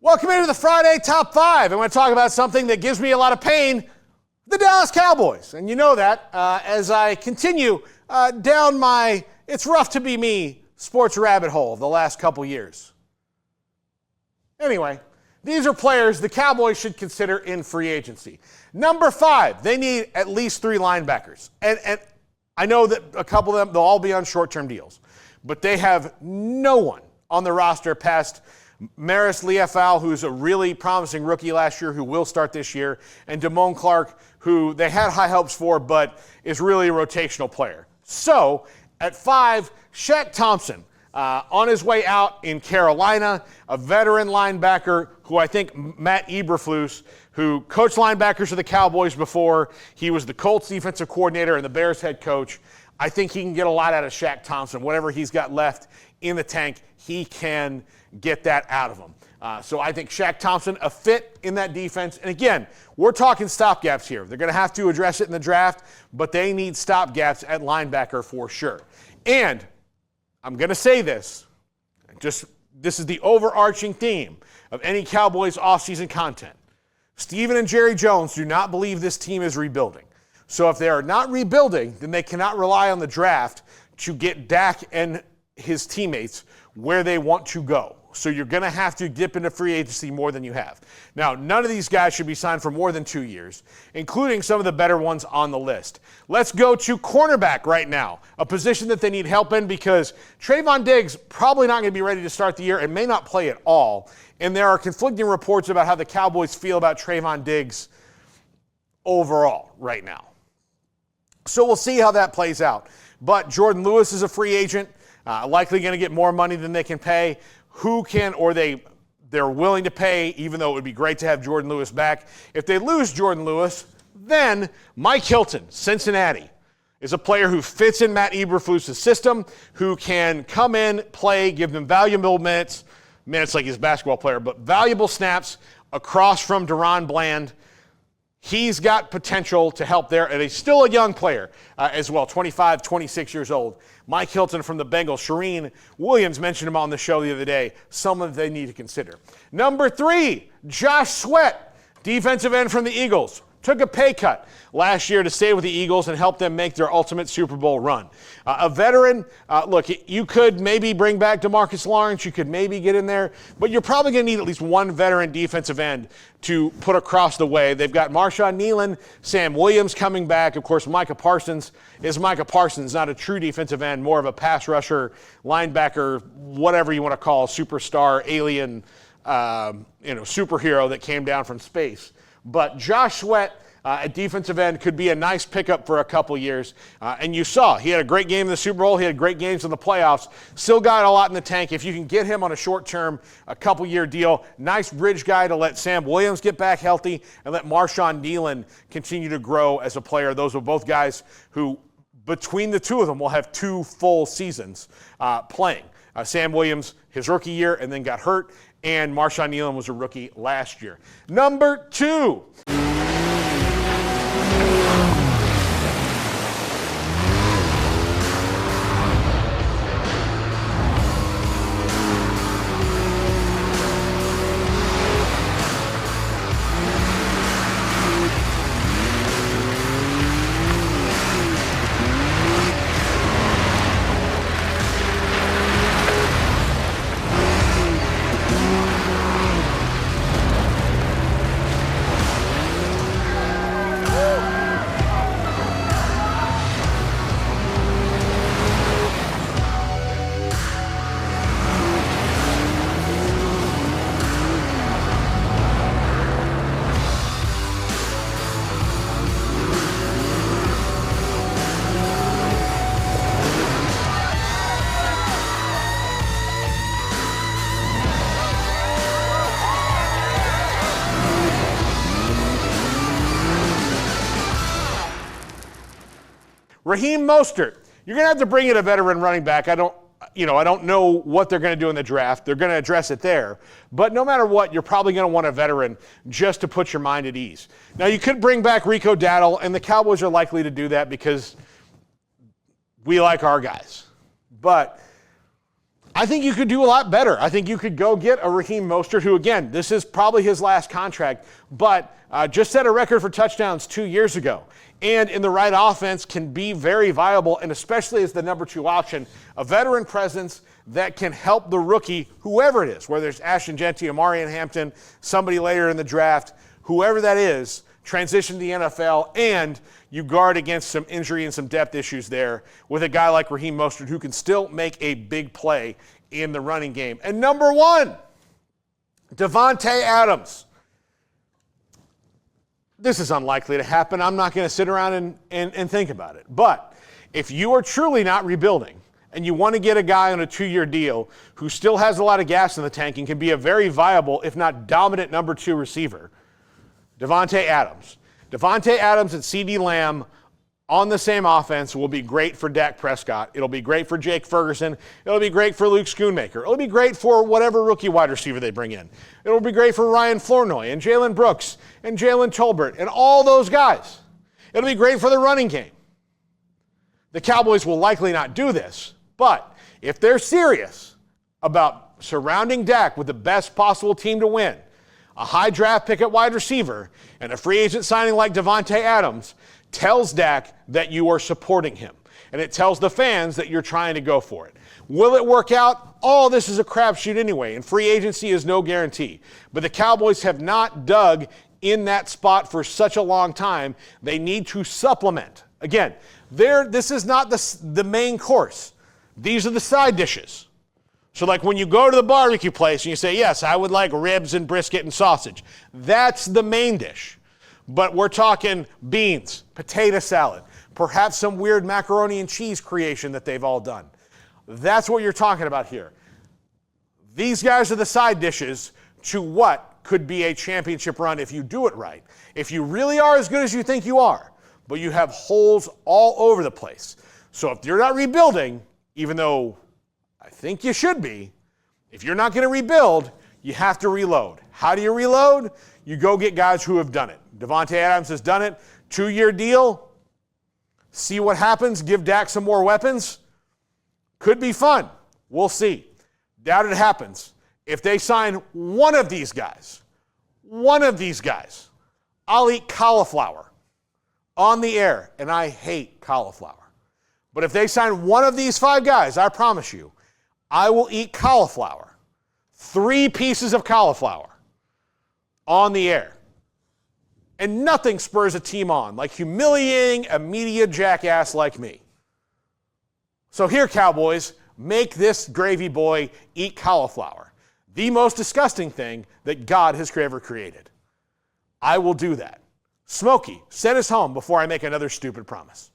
Welcome into the Friday Top 5. I want to talk about something that gives me a lot of pain, the Dallas Cowboys. And you know that as I continue down my it's rough to be me sports rabbit hole of the last couple years. Anyway, these are players the Cowboys should consider in free agency. Number 5, they need at least 3 linebackers. And I know that a couple of them, they'll all be on short-term deals. But they have no one on the roster past Maris Liufau, who's a really promising rookie last year, who will start this year, and Damone Clark, who they had high hopes for, but is really a rotational player. So, at 5, Shaq Thompson, on his way out in Carolina, a veteran linebacker who I think Matt Eberflus, who coached linebackers for the Cowboys before, he was the Colts defensive coordinator and the Bears head coach. I think he can get a lot out of Shaq Thompson. Whatever he's got left in the tank, he can get that out of him. So I think Shaq Thompson, a fit in that defense. And again, we're talking stopgaps here. They're going to have to address it in the draft, but they need stopgaps at linebacker for sure. And I'm going to say this, this is the overarching theme of any Cowboys offseason content. Steven and Jerry Jones do not believe this team is rebuilding. So if they are not rebuilding, then they cannot rely on the draft to get Dak and his teammates where they want to go. So you're going to have to dip into free agency more than you have. Now, none of these guys should be signed for more than 2 years, including some of the better ones on the list. Let's go to cornerback right now, a position that they need help in because Trayvon Diggs probably not going to be ready to start the year and may not play at all. And there are conflicting reports about how the Cowboys feel about Trayvon Diggs overall right now. So we'll see how that plays out. But Jordan Lewis is a free agent, likely going to get more money than they can pay. Who can, or they're willing to pay, even though it would be great to have Jordan Lewis back. If they lose Jordan Lewis, then Mike Hilton, Cincinnati, is a player who fits in Matt Eberflus' system, who can come in, play, give them valuable minutes like he's a basketball player, but valuable snaps across from Deron Bland. He's got potential to help there, and he's still a young player as well, 25, 26 years old. Mike Hilton from the Bengals. Shireen Williams mentioned him on the show the other day, someone they need to consider. Number 3, Josh Sweat, defensive end from the Eagles. Took a pay cut last year to stay with the Eagles and help them make their ultimate Super Bowl run. A veteran, look, you could maybe bring back DeMarcus Lawrence. You could maybe get in there, but you're probably going to need at least one veteran defensive end to put across the way. They've got Marshawn Nealon, Sam Williams coming back. Of course, Micah Parsons is Micah Parsons, not a true defensive end, more of a pass rusher, linebacker, whatever you want to call, superstar, alien, superhero that came down from space. But Josh Sweat at defensive end could be a nice pickup for a couple years. And you saw, he had a great game in the Super Bowl. He had great games in the playoffs. Still got a lot in the tank. If you can get him on a short-term, a couple-year deal, nice bridge guy to let Sam Williams get back healthy and let Marshawn Nealon continue to grow as a player. Those are both guys who, between the two of them, will have 2 full seasons playing. Sam Williams, his rookie year, and then got hurt. And Marshawn Nealon was a rookie last year. Number 2. Raheem Mostert, you're going to have to bring in a veteran running back. I don't know what they're going to do in the draft. They're going to address it there. But no matter what, you're probably going to want a veteran just to put your mind at ease. Now, you could bring back Rico Dowdle, and the Cowboys are likely to do that because we like our guys. But I think you could do a lot better. I think you could go get a Raheem Mostert, who, again, this is probably his last contract, but just set a record for touchdowns 2 years ago. And in the right offense can be very viable, and especially as the number 2 option, a veteran presence that can help the rookie, whoever it is, whether it's Ashton Genty, Amarian Hampton, somebody later in the draft, whoever that is, transition to the NFL, and you guard against some injury and some depth issues there with a guy like Raheem Mostert who can still make a big play in the running game. And number 1, Davante Adams. This is unlikely to happen. I'm not going to sit around and think about it. But if you are truly not rebuilding and you want to get a guy on a 2-year deal who still has a lot of gas in the tank and can be a very viable, if not dominant, number 2 receiver, Davante Adams. Davante Adams and CeeDee Lamb on the same offense will be great for Dak Prescott. It'll be great for Jake Ferguson. It'll be great for Luke Schoonmaker. It'll be great for whatever rookie wide receiver they bring in. It'll be great for Ryan Flournoy and Jalen Brooks and Jalen Tolbert and all those guys. It'll be great for the running game. The Cowboys will likely not do this, but if they're serious about surrounding Dak with the best possible team to win, a high draft pick at wide receiver, and a free agent signing like Davante Adams, tells Dak that you are supporting him. And it tells the fans that you're trying to go for it. Will it work out? All this is a crapshoot anyway, and free agency is no guarantee. But the Cowboys have not dug in that spot for such a long time. They need to supplement. Again, this is not the main course. These are the side dishes. So like when you go to the barbecue place and you say, yes, I would like ribs and brisket and sausage. That's the main dish. But we're talking beans, potato salad, perhaps some weird macaroni and cheese creation that they've all done. That's what you're talking about here. These guys are the side dishes to what could be a championship run if you do it right. If you really are as good as you think you are, but you have holes all over the place. So if you're not rebuilding, even though I think you should be, if you're not going to rebuild, you have to reload. How do you reload? You go get guys who have done it. Davante Adams has done it. 2-year deal. See what happens. Give Dak some more weapons. Could be fun. We'll see. Doubt it happens. If they sign one of these guys, I'll eat cauliflower on the air, and I hate cauliflower. But if they sign one of these 5 guys, I promise you, I will eat cauliflower. 3 pieces of cauliflower on the air. And nothing spurs a team on like humiliating a media jackass like me. So here, Cowboys, make this gravy boy eat cauliflower. The most disgusting thing that God has ever created. I will do that. Smokey, send us home before I make another stupid promise.